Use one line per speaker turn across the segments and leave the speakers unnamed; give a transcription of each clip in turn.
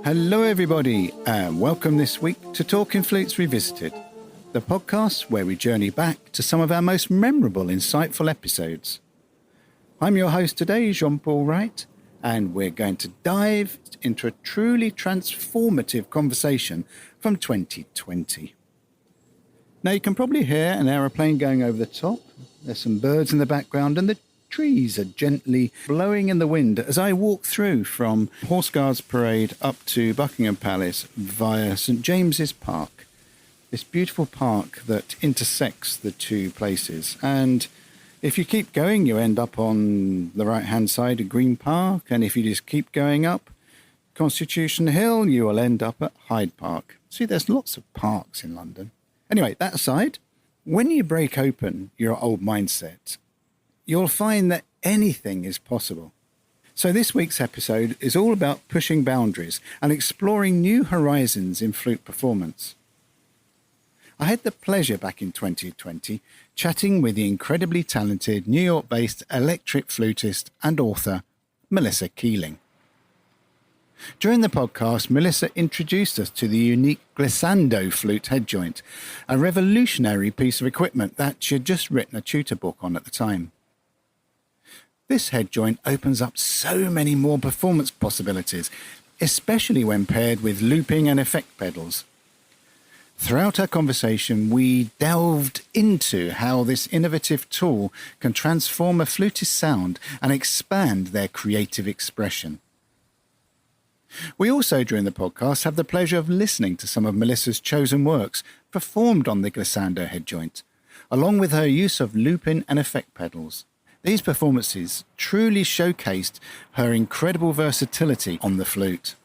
Hello everybody and welcome this week to Talking Flutes Revisited, the podcast where we journey back to some of our most memorable, insightful episodes. I'm your host today, Jean-Paul Wright, and we're going to dive into a truly transformative conversation from 2020. Now you can probably hear an aeroplane going over the top. There's some birds in the background and the trees are gently blowing in the wind as I walk through from Horse Guards Parade up to Buckingham Palace via St James's Park. This beautiful park that intersects the two places. And if you keep going, you end up on the right-hand side of Green Park. And if you just keep going up Constitution Hill, you will end up at Hyde Park. See, there's lots of parks in London. Anyway, that aside, when you break open your old mindset, you'll find that anything is possible. So this week's episode is all about pushing boundaries and exploring new horizons in flute performance. I had the pleasure back in 2020 chatting with the incredibly talented New York-based electric flutist and author, Melissa Keeling. During the podcast, Melissa introduced us to the unique glissando flute head joint, a revolutionary piece of equipment that she had just written a tutor book on at the time. This head joint opens up so many more performance possibilities, especially when paired with looping and effect pedals. Throughout our conversation, we delved into how this innovative tool can transform a flutist's sound and expand their creative expression. We also, during the podcast, have the pleasure of listening to some of Melissa's chosen works performed on the glissando head joint, along with her use of looping and effect pedals. These performances truly showcased her incredible versatility on the flute.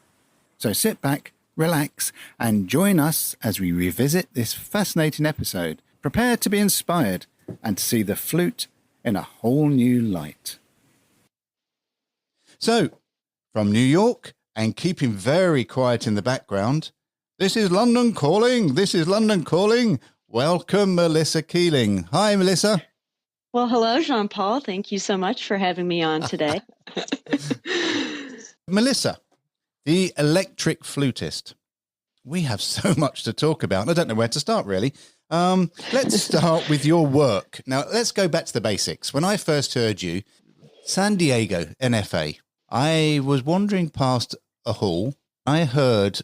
So sit back, relax, and join us as we revisit this fascinating episode. Prepare to be inspired and to see the flute in a whole new light. So, from New York, and keeping very quiet in the background, this is London Calling. This is London Calling. Welcome, Melissa Keeling. Hi, Melissa.
Well, hello, Jean-Paul. Thank you so much for having me on today.
Melissa, the electric flutist. We have so much to talk about. I don't know where to start, really. Let's start with your work. Now, let's go back to the basics. When I first heard you, San Diego, NFA, I was wandering past a hall. I heard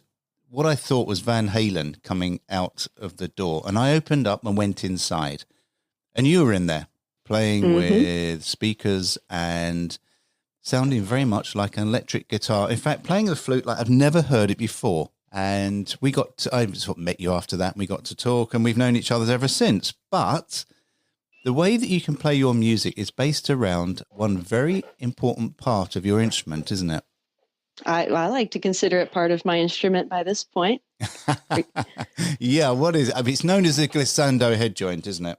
what I thought was Van Halen coming out of the door, and I opened up and went inside. And you were in there, playing with speakers and sounding very much like an electric guitar. In fact, playing the flute like I've never heard it before. And I sort of met you after that, and we got to talk, and we've known each other ever since. But the way that you can play your music is based around one very important part of your instrument, isn't it?
I like to consider it part of my instrument by this point.
Yeah, what is it? I mean, it's known as the glissando head joint, isn't it?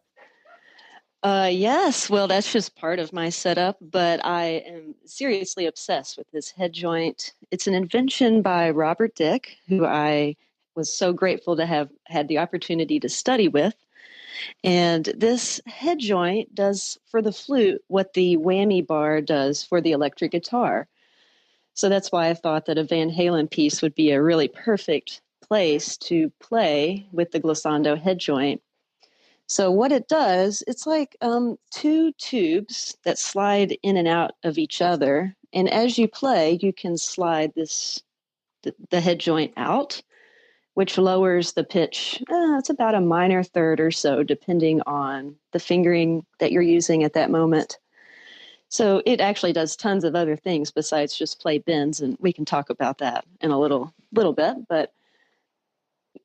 Yes, well, that's just part of my setup, but I am seriously obsessed with this head joint. It's an invention by Robert Dick, who I was so grateful to have had the opportunity to study with. And this head joint does for the flute what the whammy bar does for the electric guitar. So that's why I thought that a Van Halen piece would be a really perfect place to play with the glissando head joint. So what it does, it's like two tubes that slide in and out of each other. And as you play, you can slide the head joint out, which lowers the pitch. It's about a minor third or so, depending on the fingering that you're using at that moment. So it actually does tons of other things besides just play bends, and we can talk about that in a little bit. But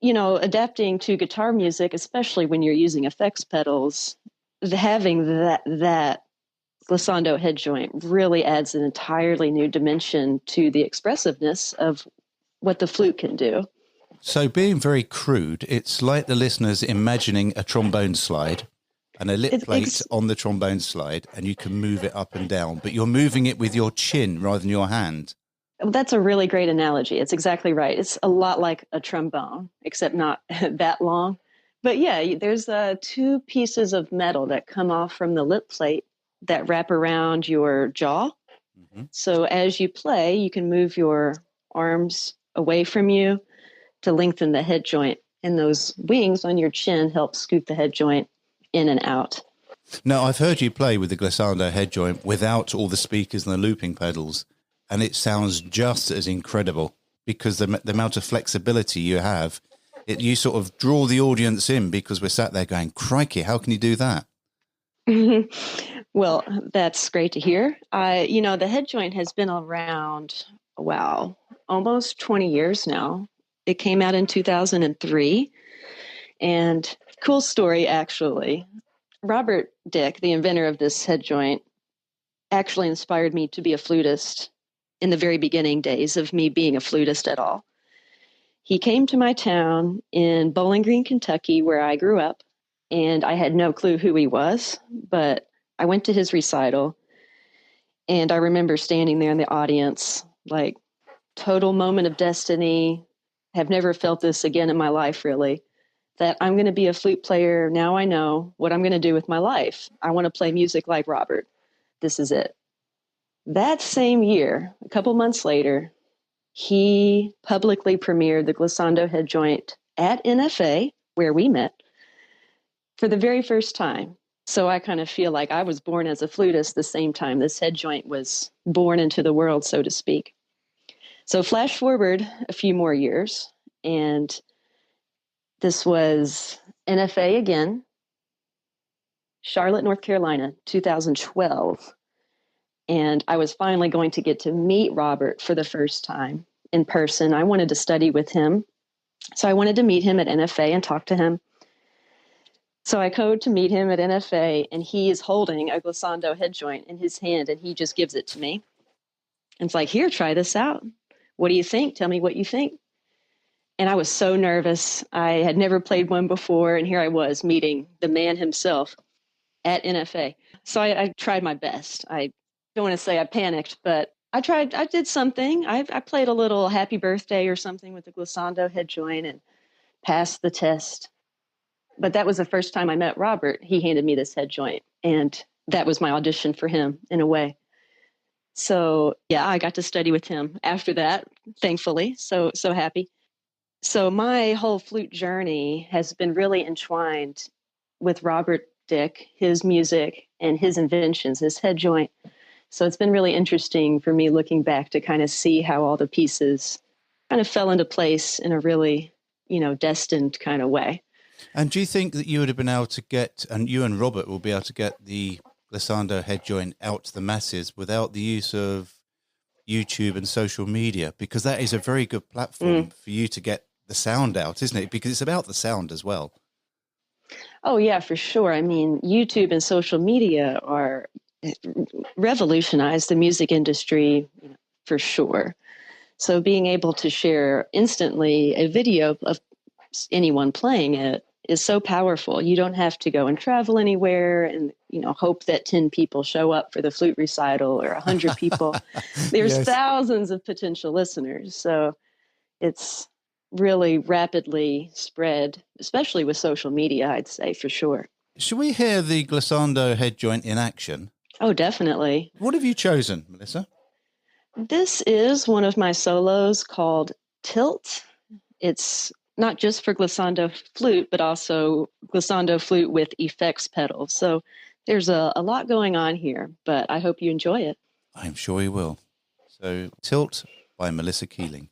adapting to guitar music, especially when you're using effects pedals, having that glissando head joint really adds an entirely new dimension to the expressiveness of what the flute can do.
So being very crude, it's like the listeners imagining a trombone slide and a lip plate on the trombone slide, and you can move it up and down, but you're moving it with your chin rather than your hand.
That's a really great analogy. It's exactly right. It's a lot like a trombone, except not that long. But yeah, there's two pieces of metal that come off from the lip plate that wrap around your jaw. Mm-hmm. So as you play, you can move your arms away from you to lengthen the head joint. And those wings on your chin help scoot the head joint in and out.
Now, I've heard you play with the glissando head joint without all the speakers and the looping pedals, and it sounds just as incredible because the amount of flexibility you have, you sort of draw the audience in because we're sat there going, crikey, how can you do that?
Well, that's great to hear. The head joint has been around, wow, almost 20 years now. It came out in 2003. And cool story, actually. Robert Dick, the inventor of this head joint, actually inspired me to be a flutist in the very beginning days of me being a flutist at all. He came to my town in Bowling Green, Kentucky, where I grew up, and I had no clue who he was, but I went to his recital, and I remember standing there in the audience, like, total moment of destiny. Have never felt this again in my life, really, that I'm going to be a flute player. Now I know what I'm going to do with my life. I want to play music like Robert. This is it. That same year, a couple months later, he publicly premiered the glissando head joint at NFA, where we met, for the very first time. So I kind of feel like I was born as a flutist the same time this head joint was born into the world, so to speak. So flash forward a few more years, and this was NFA again, Charlotte, North Carolina, 2012. And I was finally going to get to meet Robert for the first time in person. I wanted to study with him. So I wanted to meet him at NFA and talk to him. So I go to meet him at NFA, and he is holding a glissando head joint in his hand, and he just gives it to me. And it's like, here, try this out. What do you think? Tell me what you think. And I was so nervous. I had never played one before, and here I was meeting the man himself at NFA. So I tried my best. I don't want to say I panicked, but I did something. I played a little happy birthday or something with the glissando head joint and passed the test. But that was the first time I met Robert. He handed me this head joint, and that was my audition for him in a way. So yeah, I got to study with him after that, thankfully. So happy. So my whole flute journey has been really entwined with Robert Dick, his music and his inventions, his head joint. So it's been really interesting for me looking back to kind of see how all the pieces kind of fell into place in a really, destined kind of way.
And do you think that you would have been able to get, and you and Robert will be able to get the glissando head joint out to the masses without the use of YouTube and social media? Because that is a very good platform for you to get the sound out, isn't it? Because it's about the sound as well.
Oh, yeah, for sure. I mean, YouTube and social media are revolutionized the music industry for sure. So being able to share instantly a video of anyone playing it is so powerful. You don't have to go and travel anywhere and, hope that 10 people show up for the flute recital or 100 people. There's thousands of potential listeners. So it's really rapidly spread, especially with social media, I'd say, for sure.
Should we hear the glissando head joint in action?
Oh, definitely.
What have you chosen, Melissa?
This is one of my solos called Tilt. It's not just for glissando flute, but also glissando flute with effects pedals. So there's a lot going on here, but I hope you enjoy it.
I'm sure you will. So Tilt by Melissa Keeling.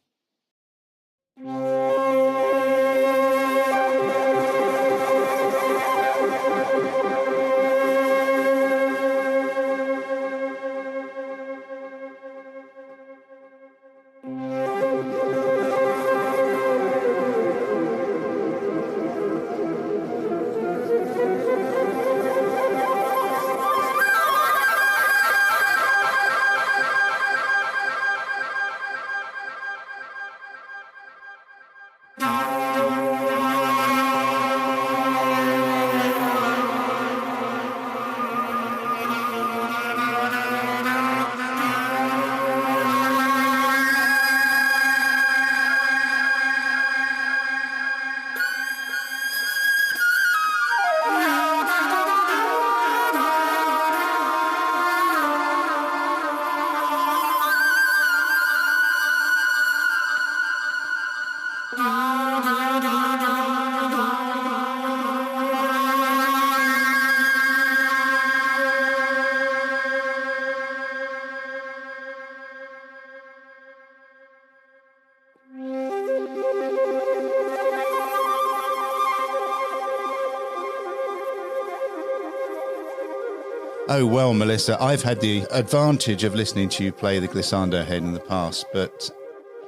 Oh, well, Melissa, I've had the advantage of listening to you play the glissando head in the past, but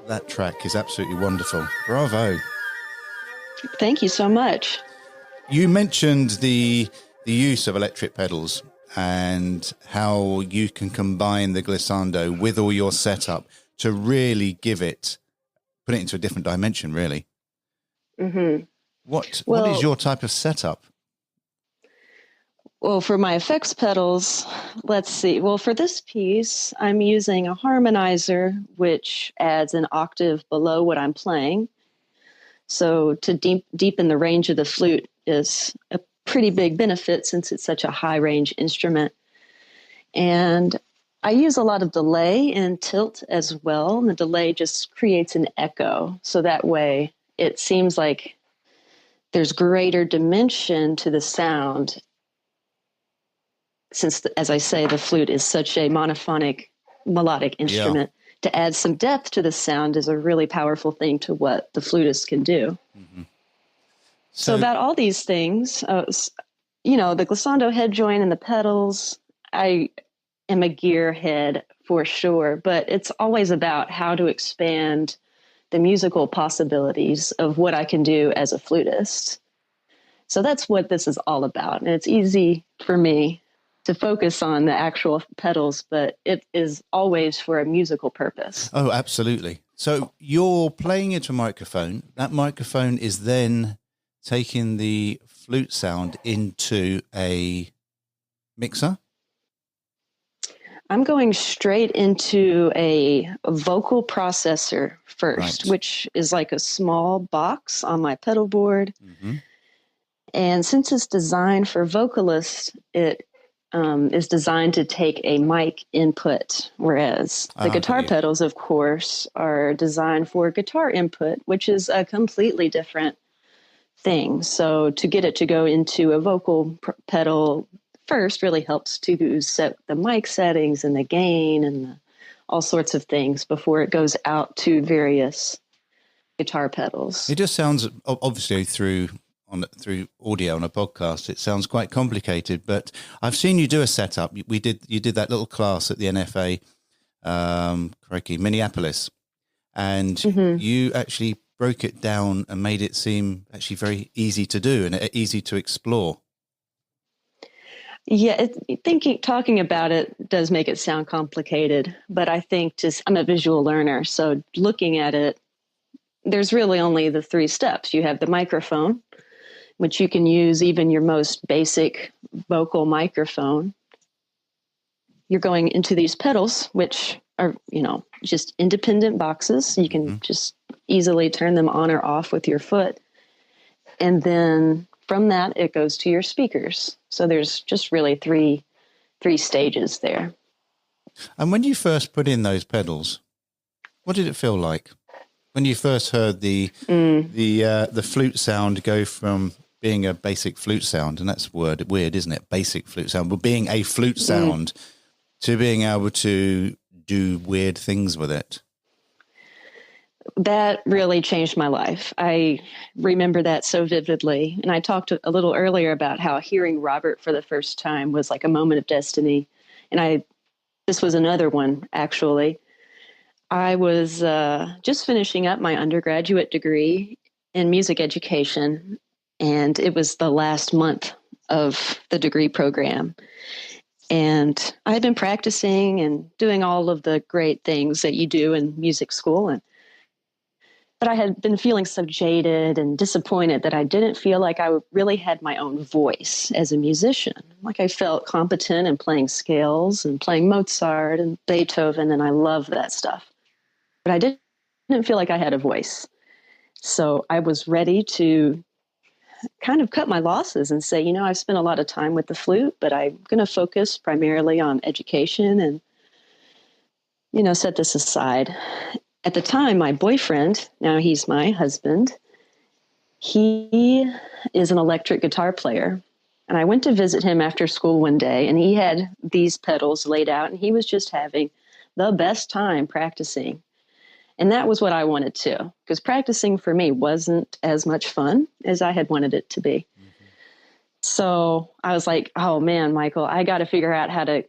that track is absolutely wonderful. Bravo.
Thank you so much.
You mentioned the use of electric pedals and how you can combine the glissando with all your setup to really put it into a different dimension, really.
Mm-hmm.
What
Well,
is your type of setup?
Well, for my effects pedals, let's see. Well, for this piece, I'm using a harmonizer, which adds an octave below what I'm playing. So to deepen the range of the flute is a pretty big benefit since it's such a high range instrument. And I use a lot of delay and tilt as well. And the delay just creates an echo. So that way it seems like there's greater dimension to the sound. Since, as I say, the flute is such a monophonic, melodic instrument, to add some depth to the sound is a really powerful thing to what the flutist can do.
Mm-hmm.
So about all these things, you know, the glissando head joint and the pedals, I am a gearhead for sure, but it's always about how to expand the musical possibilities of what I can do as a flutist. So that's what this is all about. And it's easy for me to focus on the actual pedals, but it is always for a musical purpose.
Oh, absolutely. So you're playing into a microphone. That microphone is then taking the flute sound into a mixer?
I'm going straight into a vocal processor first,
Right.
which is like a small box on my pedal board.
Mm-hmm.
And since it's designed for vocalists, it is designed to take a mic input, whereas the guitar pedals, of course, are designed for guitar input, which is a completely different thing. So to get it to go into a vocal pedal first really helps to set the mic settings and the gain and all sorts of things before it goes out to various guitar pedals.
It just sounds, obviously through audio on a podcast, it sounds quite complicated, but I've seen you do a setup. You did that little class at the NFA, Minneapolis, and you actually broke it down and made it seem actually very easy to do and easy to explore.
Yeah, talking about it does make it sound complicated, but I think I'm a visual learner, so looking at it, there's really only the 3 steps. You have the microphone, which you can use even your most basic vocal microphone. You're going into these pedals, which are, just independent boxes. You can just easily turn them on or off with your foot. And then from that, it goes to your speakers. So there's just really three stages there.
And when you first put in those pedals, what did it feel like? When you first heard the flute sound go from being a basic flute sound, and that's weird, isn't it? Basic flute sound, but being a flute sound to being able to do weird things with it.
That really changed my life. I remember that so vividly. And I talked a little earlier about how hearing Robert for the first time was like a moment of destiny. And this was another one, actually. I was just finishing up my undergraduate degree in music education, and it was the last month of the degree program. And I had been practicing and doing all of the great things that you do in music school. But I had been feeling so jaded and disappointed that I didn't feel like I really had my own voice as a musician. Like I felt competent in playing scales and playing Mozart and Beethoven, and I love that stuff. But I didn't feel like I had a voice. So I was ready to kind of cut my losses and say, I've spent a lot of time with the flute, but I'm going to focus primarily on education and, set this aside. At the time, my boyfriend, now he's my husband, he is an electric guitar player. And I went to visit him after school one day, and he had these pedals laid out, and he was just having the best time practicing. And that was what I wanted too, because practicing for me wasn't as much fun as I had wanted it to be. So I was like, oh man, Michael, I got to figure out how to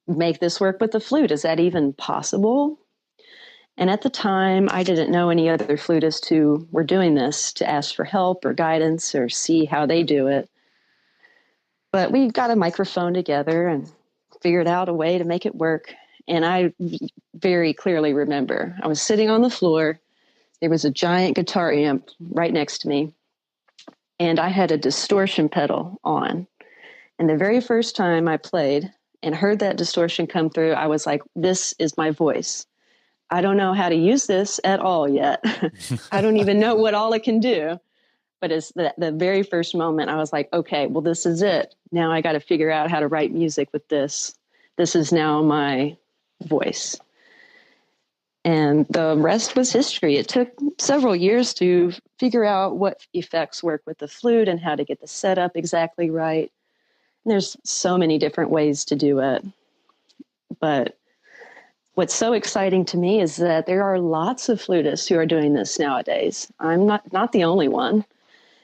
make this work with the flute. Is that even possible? And at the time, I didn't know any other flutists who were doing this to ask for help or guidance or see how they do it. But we got a microphone together and figured out a way to make it work. And I very clearly remember I was sitting on the floor. There was a giant guitar amp right next to me, and I had a distortion pedal on. And the very first time I played and heard that distortion come through, I was like, this is my voice. I don't know how to use this at all yet. I don't even know what all it can do. But it's the very first moment I was like, okay, well, this is it. Now I got to figure out how to write music with this. This is now my voice. And the rest was history. It took several years to figure out what effects work with the flute and how to get the setup exactly right. And there's so many different ways to do it. But what's so exciting to me is that there are lots of flutists who are doing this nowadays. I'm not the only one.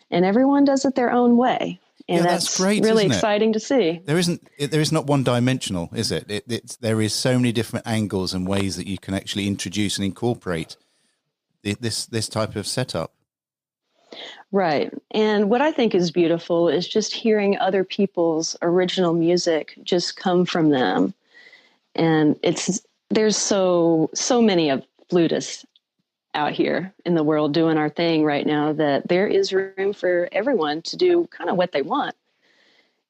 And everyone does it their own way. And that's great, really exciting to see.
There is not one dimensional, is it? There is so many different angles and ways that you can actually introduce and incorporate this type of setup.
Right. And what I think is beautiful is just hearing other people's original music just come from them. And there's so many of flutists out here in the world doing our thing right now that there is room for everyone to do kind of what they want.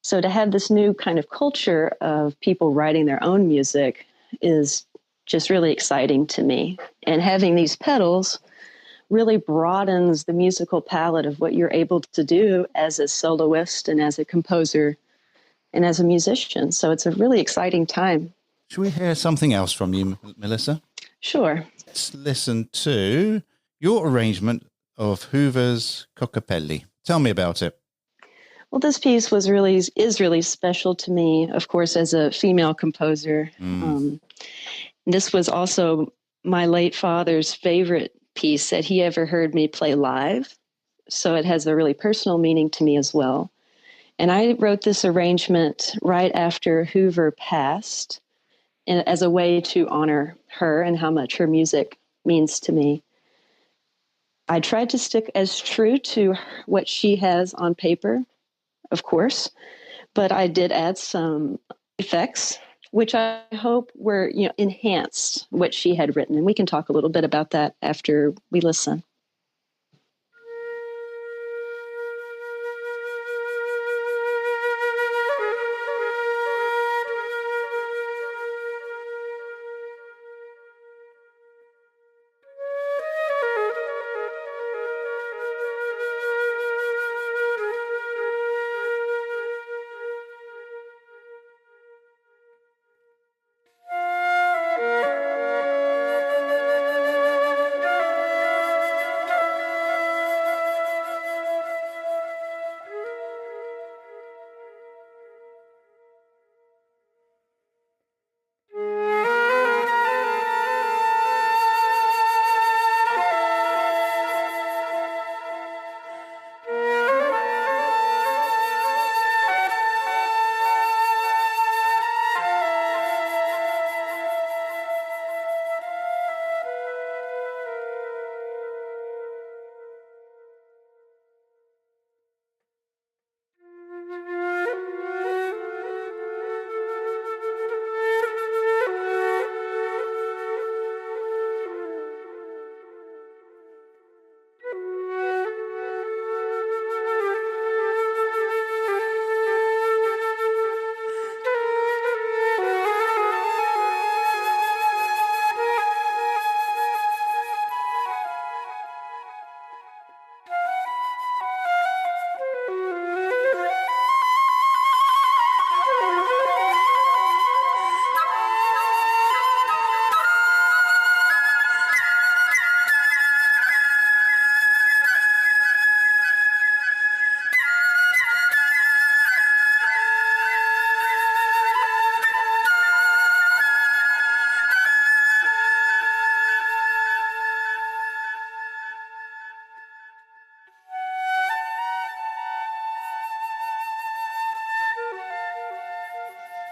So to have this new kind of culture of people writing their own music is just really exciting to me. And having these pedals really broadens the musical palette of what you're able to do as a soloist and as a composer and as a musician. So it's a really exciting time.
Should we hear something else from you, Melissa?
Sure.
Let's listen to your arrangement of Hoover's Coccapelli. Tell me about it.
Well, this piece is really special to me, of course, as a female composer. This was also my late father's favorite piece that he ever heard me play live. So it has a really personal meaning to me as well. And I wrote this arrangement right after Hoover passed, and as a way to honor her and how much her music means to me. I tried to stick as true to what she has on paper, of course, but I did add some effects, which I hope were, enhanced what she had written. And we can talk a little bit about that after we listen.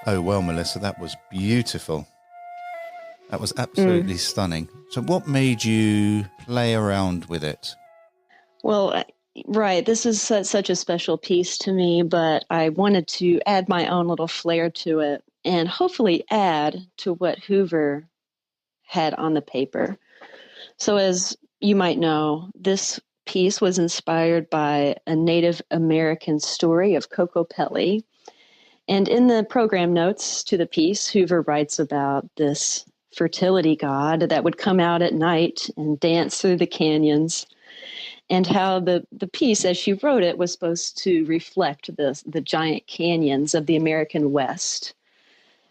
Oh, well, Melissa, that was beautiful. That was absolutely stunning. So what made you play around with it?
Well, right. This is such a special piece to me, but I wanted to add my own little flair to it and hopefully add to what Hoover had on the paper. So as you might know, this piece was inspired by a Native American story of Kokopelli. And in the program notes to the piece, Hoover writes about this fertility god that would come out at night and dance through the canyons, and how the piece, as she wrote it, was supposed to reflect the giant canyons of the American West.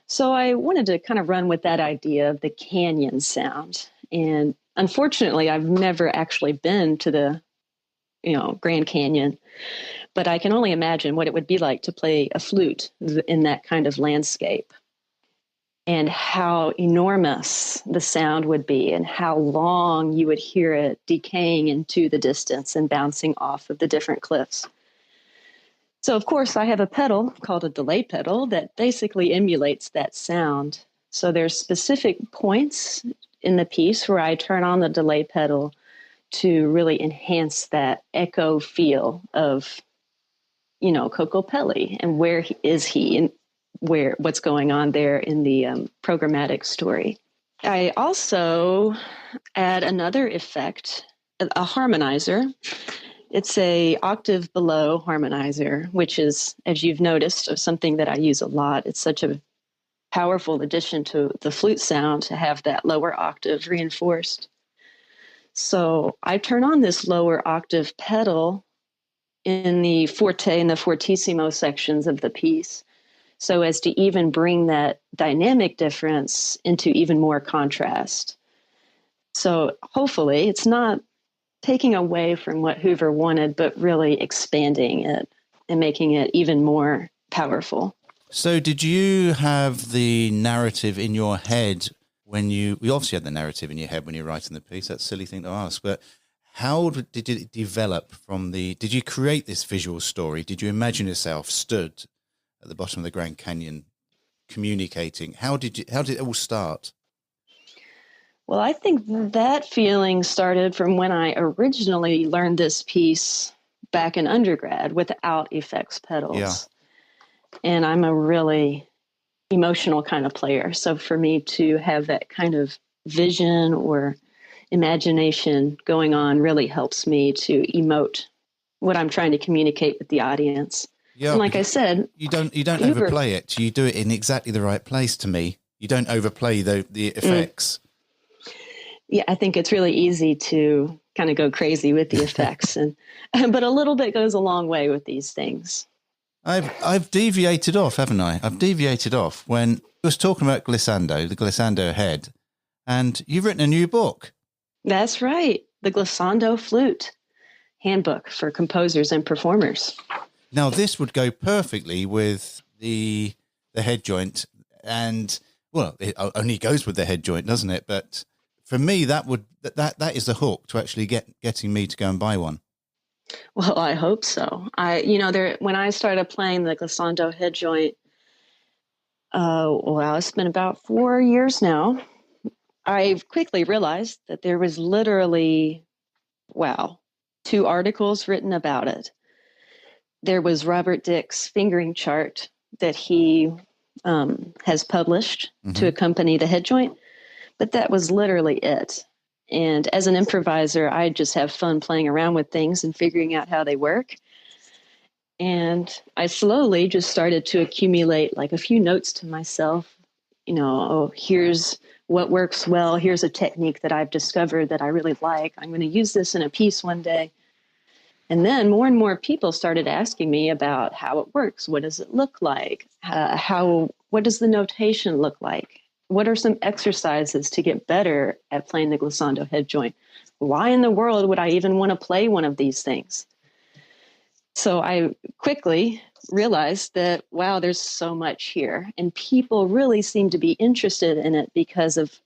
So I wanted to kind of run with that idea of the canyon sound. And unfortunately, I've never actually been to the, Grand Canyon, but I can only imagine what it would be like to play a flute in that kind of landscape, and how enormous the sound would be and how long you would hear it decaying into the distance and bouncing off of the different cliffs. So, of course, I have a pedal called a delay pedal that basically emulates that sound. So there's specific points in the piece where I turn on the delay pedal to really enhance that echo feel of, Kokopelli and where is he and what's going on there in the programmatic story. I also add another effect, a harmonizer. It's a octave below harmonizer, which is, as you've noticed, something that I use a lot. It's such a powerful addition to the flute sound to have that lower octave reinforced. So I turn on this lower octave pedal in the forte and the fortissimo sections of the piece, so as to even bring that dynamic difference into even more contrast. So hopefully it's not taking away from what Hoover wanted, but really expanding it and making it even more powerful.
So did you have the narrative in your head when you obviously had the narrative in your head when you're writing the piece? That's a silly thing to ask, but how did it develop did you create this visual story? Did you imagine yourself stood at the bottom of the Grand Canyon communicating? How did it all start?
Well, I think that feeling started from when I originally learned this piece back in undergrad without effects pedals.
Yeah.
And I'm a really emotional kind of player. So for me to have that kind of vision or imagination going on really helps me to emote what I'm trying to communicate with the audience.
Yeah,
and like I said,
you don't overplay it. You do it in exactly the right place. To me, you don't overplay the effects.
Yeah, I think it's really easy to kind of go crazy with the effects, but a little bit goes a long way with these things.
I've deviated off, haven't I? I've deviated off when I was talking about glissando, the glissando head, and you've written a new book.
That's right, the Glissando Flute Handbook for Composers and Performers.
Now, this would go perfectly with the head joint, and well, it only goes with the head joint, doesn't it? But for me, that is the hook to actually getting me to go and buy one.
Well, I hope so. When I started playing the glissando head joint, it's been about 4 years now. I quickly realized that there was literally, 2 articles written about it. There was Robert Dick's fingering chart that he has published to accompany the head joint, but that was literally it. And as an improviser, I just have fun playing around with things and figuring out how they work. And I slowly just started to accumulate like a few notes to myself, here's what works well. Here's a technique that I've discovered that I really like. I'm going to use this in a piece one day. And then more and more people started asking me about how it works. What does it look like? What does the notation look like? What are some exercises to get better at playing the glissando head joint? Why in the world would I even want to play one of these things? So I quickly realized that, there's so much here. And people really seem to be interested in it because of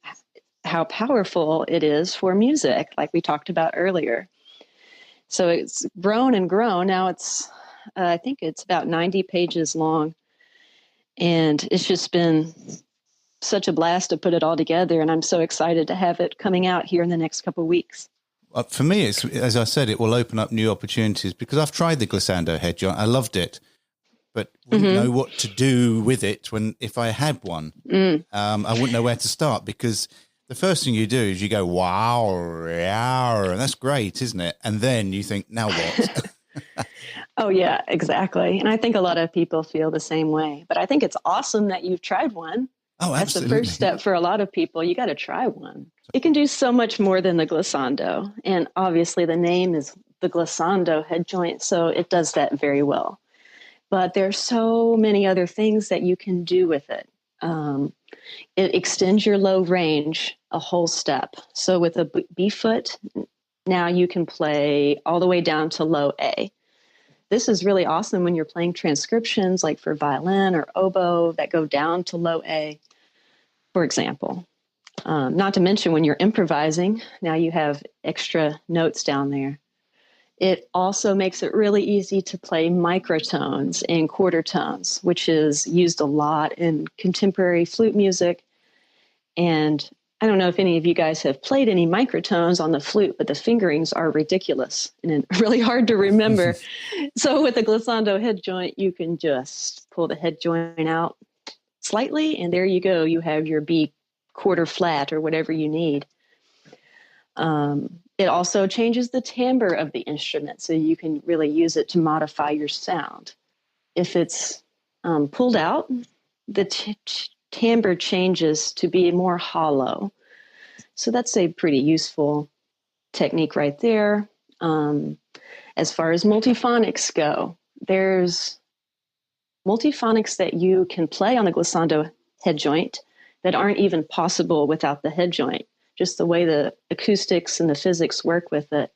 how powerful it is for music, like we talked about earlier. So it's grown and grown. Now I think it's about 90 pages long. And it's just been such a blast to put it all together. And I'm so excited to have it coming out here in the next couple of weeks.
For me, it's, as I said, it will open up new opportunities because I've tried the glissando head joint. I loved it, but wouldn't know what to do with it if I had one. I wouldn't know where to start because the first thing you do is you go, wow, and that's great, isn't it? And then you think, now what?
Oh, yeah, exactly. And I think a lot of people feel the same way. But I think it's awesome that you've tried one.
Oh,
That's
absolutely.
the first step for a lot of people. You got to try one. It can do so much more than the glissando. And obviously the name is the glissando head joint, so it does that very well. But there's so many other things that you can do with it. It extends your low range a whole step. So with a B foot, now you can play all the way down to low A. This is really awesome when you're playing transcriptions like for violin or oboe that go down to low A, for example. Not to mention when you're improvising, now you have extra notes down there. It also makes it really easy to play microtones and quarter tones, which is used a lot in contemporary flute music. And I don't know if any of you guys have played any microtones on the flute, but the fingerings are ridiculous and really hard to remember. So with the glissando head joint, you can just pull the head joint out slightly, and there you go. You have your B quarter flat or whatever you need. It also changes the timbre of the instrument, so you can really use it to modify your sound. If it's pulled out, the timbre changes to be more hollow. So that's a pretty useful technique right there. As far as multiphonics go, there's multiphonics that you can play on the glissando head joint that aren't even possible without the head joint. Just the way the acoustics and the physics work with it.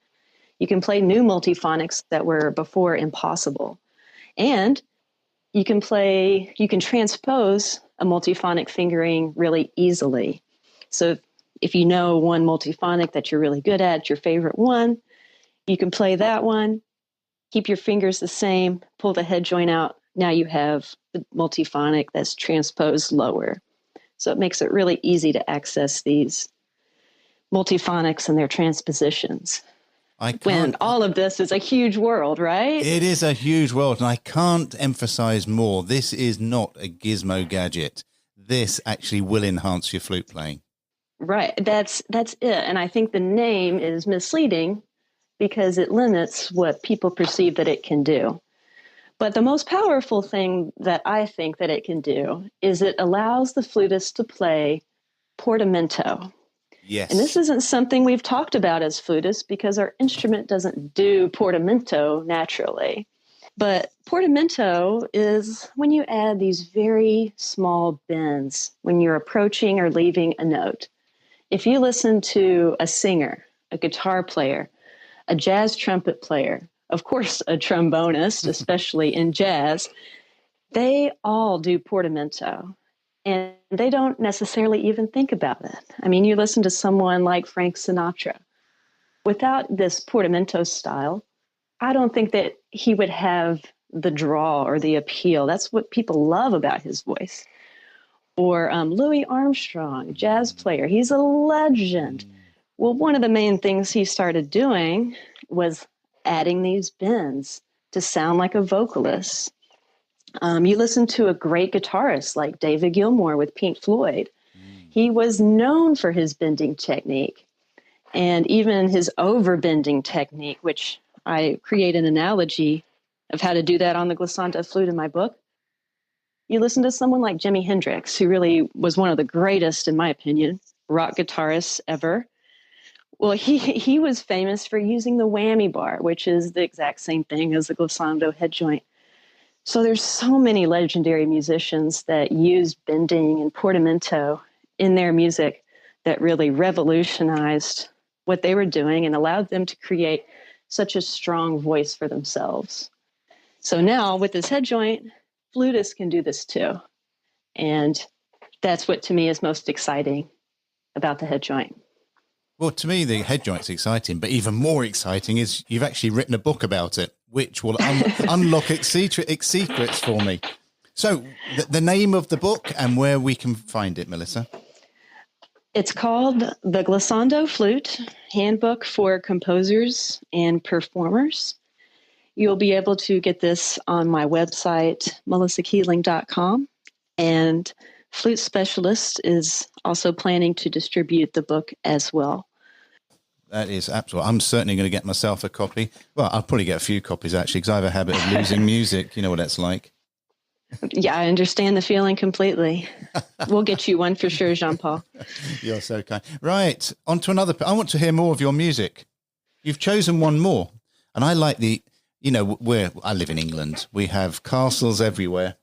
You can play new multiphonics that were before impossible. And you can transpose a multiphonic fingering really easily. So if you know one multiphonic that you're really good at, your favorite one, you can play that one, keep your fingers the same, pull the head joint out. Now you have the multiphonic that's transposed lower. So it makes it really easy to access these multiphonics and their transpositions. When all of this is a huge world, right?
It is a huge world, and I can't emphasize more. This is not a gizmo gadget. This actually will enhance your flute playing.
Right. That's it. And I think the name is misleading because it limits what people perceive that it can do. But the most powerful thing that I think that it can do is it allows the flutist to play portamento.
Yes.
And this isn't something we've talked about as flutists because our instrument doesn't do portamento naturally. But portamento is when you add these very small bends when you're approaching or leaving a note. If you listen to a singer, a guitar player, a jazz trumpet player, of course, a trombonist, especially in jazz, they all do portamento. And they don't necessarily even think about it. I mean, you listen to someone like Frank Sinatra. Without this portamento style, I don't think that he would have the draw or the appeal. That's what people love about his voice. Or Louis Armstrong, jazz player. He's a legend. Well, one of the main things he started doing was adding these bends to sound like a vocalist. You listen to a great guitarist like David Gilmour with Pink Floyd. He was known for his bending technique and even his overbending technique, which I create an analogy of how to do that on the glissando flute in my book. You listen to someone like Jimi Hendrix, who really was one of the greatest, in my opinion, rock guitarists ever. Well, he was famous for using the whammy bar, which is the exact same thing as the glissando head joint. So there's so many legendary musicians that use bending and portamento in their music that really revolutionized what they were doing and allowed them to create such a strong voice for themselves. So now with this head joint, flutists can do this too. And that's what to me is most exciting about the head joint.
Well, to me, the head joint's exciting, but even more exciting is you've actually written a book about it, which will unlock its secrets for me. So the name of the book and where we can find it, Melissa?
It's called The Glissando Flute, Handbook for Composers and Performers. You'll be able to get this on my website, melissakeeling.com. And Flute Specialist is also planning to distribute the book as well.
That is absolutely. I'm certainly going to get myself a copy. Well, I'll probably get a few copies, actually, because I have a habit of losing music. You know what that's like.
Yeah, I understand the feeling completely. We'll get you one for sure, Jean-Paul.
You're so kind. Right, on to another. I want to hear more of your music. You've chosen one more. And I like I live in England. We have castles everywhere.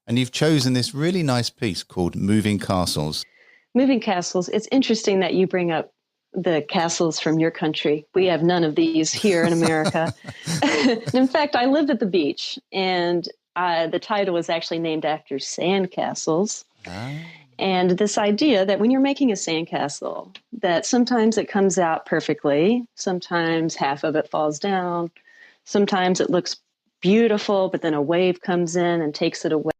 And you've chosen this really nice piece called Moving Castles.
Moving Castles. It's interesting that you bring up the castles from your country. We have none of these here in America. In fact, I lived at the beach, and the title was actually named after sandcastles. And this idea that when you're making a sandcastle, that sometimes it comes out perfectly, sometimes half of it falls down, sometimes it looks beautiful, but then a wave comes in and takes it away.